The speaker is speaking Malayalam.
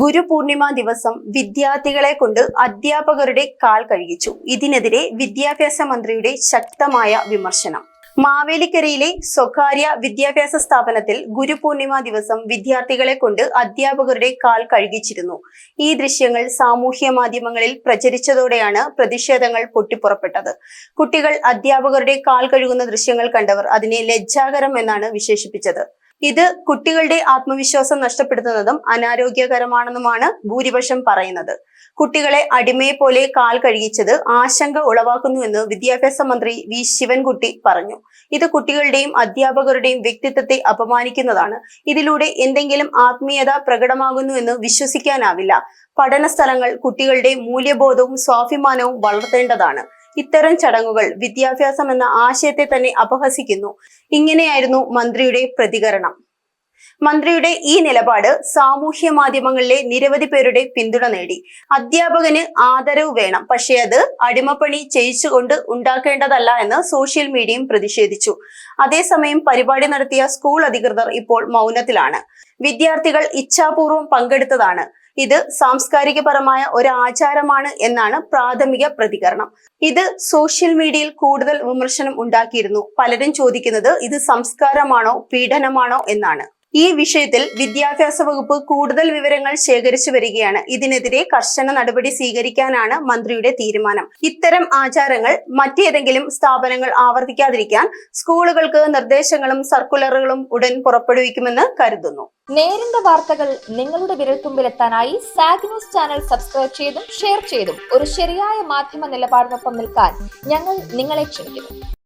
ഗുരുപൂർണിമ ദിവസം വിദ്യാർത്ഥികളെ കൊണ്ട് അധ്യാപകരുടെ കാൽ കഴുകിച്ചു. ഇതിനെതിരെ വിദ്യാഭ്യാസ മന്ത്രിയുടെ ശക്തമായ വിമർശനം. മാവേലിക്കരയിലെ സ്വകാര്യ വിദ്യാഭ്യാസ സ്ഥാപനത്തിൽ ഗുരുപൂർണിമ ദിവസം വിദ്യാർത്ഥികളെ കൊണ്ട് അധ്യാപകരുടെ കാൽ കഴുകിച്ചിരുന്നു. ഈ ദൃശ്യങ്ങൾ സാമൂഹ്യ മാധ്യമങ്ങളിൽ പ്രചരിച്ചതോടെയാണ് പ്രതിഷേധങ്ങൾ പൊട്ടിപ്പുറപ്പെട്ടത്. കുട്ടികൾ അധ്യാപകരുടെ കാൽ കഴുകുന്ന ദൃശ്യങ്ങൾ കണ്ടവർ അതിനെ ലജ്ജാകരം എന്നാണ് വിശേഷിപ്പിച്ചത്. ഇത് കുട്ടികളുടെ ആത്മവിശ്വാസം നഷ്ടപ്പെടുത്തുന്നതും അനാരോഗ്യകരമാണെന്നുമാണ് ഭൂരിപക്ഷം പറയുന്നത്. കുട്ടികളെ അടിമയെ പോലെ കാൽ കഴുകിച്ചത് ആശങ്ക ഉളവാക്കുന്നുവെന്ന് വിദ്യാഭ്യാസ മന്ത്രി വി ശിവൻകുട്ടി പറഞ്ഞു. ഇത് കുട്ടികളുടെയും അധ്യാപകരുടെയും വ്യക്തിത്വത്തെ അപമാനിക്കുന്നതാണ്. ഇതിലൂടെ എന്തെങ്കിലും ആത്മീയത പ്രകടമാകുന്നുവെന്ന് വിശ്വസിക്കാനാവില്ല. പഠന സ്ഥലങ്ങൾ കുട്ടികളുടെ മൂല്യബോധവും സ്വാഭിമാനവും വളർത്തേണ്ടതാണ്. ഇത്തരം ചടങ്ങുകൾ വിദ്യാഭ്യാസം എന്ന ആശയത്തെ തന്നെ അപഹസിക്കുന്നു. ഇങ്ങനെയായിരുന്നു മന്ത്രിയുടെ പ്രതികരണം. മന്ത്രിയുടെ ഈ നിലപാട് സാമൂഹ്യ മാധ്യമങ്ങളിലെ നിരവധി പേരുടെ പിന്തുണ നേടി. അധ്യാപകന് ആദരവ് വേണം, പക്ഷേ അത് അടിമപ്പണി ചെയ്യിച്ചുകൊണ്ട് ഉണ്ടാക്കേണ്ടതല്ല എന്ന് സോഷ്യൽ മീഡിയയും പ്രതിഷേധിച്ചു. അതേസമയം പരിപാടി നടത്തിയ സ്കൂൾ അധികൃതർ ഇപ്പോൾ മൗനത്തിലാണ്. വിദ്യാർത്ഥികൾ ഇച്ഛാപൂർവം പങ്കെടുത്തതാണ്. ഇത് സാംസ്കാരികപരമായ ഒരു ആചാരമാണ് എന്നാണ് പ്രാഥമിക പ്രതികരണം. ഇത് സോഷ്യൽ മീഡിയയിൽ കൂടുതൽ വിമർശനം ഉണ്ടാക്കിയിരുന്നു. പലരും ചോദിക്കുന്നത് ഇത് സംസ്കാരമാണോ പീഡനമാണോ എന്നാണ്. ഈ വിഷയത്തിൽ വിദ്യാഭ്യാസ വകുപ്പ് കൂടുതൽ വിവരങ്ങൾ ശേഖരിച്ചു വരികയാണ്. ഇതിനെതിരെ കർശന നടപടി സ്വീകരിക്കാനാണ് മന്ത്രിയുടെ തീരുമാനം. ഇത്തരം ആചാരങ്ങൾ മറ്റേതെങ്കിലും സ്ഥാപനങ്ങൾ ആവർത്തിക്കാതിരിക്കാൻ സ്കൂളുകൾക്ക് നിർദ്ദേശങ്ങളും സർക്കുലറുകളും ഉടൻ പുറപ്പെടുവിക്കുമെന്ന് കരുതുന്നു. നേരിന്റെ വാർത്തകൾ നിങ്ങളുടെ വിരൽത്തുമ്പിലെത്താനായി സാഗ് ന്യൂസ് ചാനൽ സബ്സ്ക്രൈബ് ചെയ്തും ഷെയർ ചെയ്തും ഒരു ശരിയായ മാധ്യമ നിലപാടിനൊപ്പം നിൽക്കാൻ ഞങ്ങൾ നിങ്ങളെ ക്ഷണിക്കുന്നു.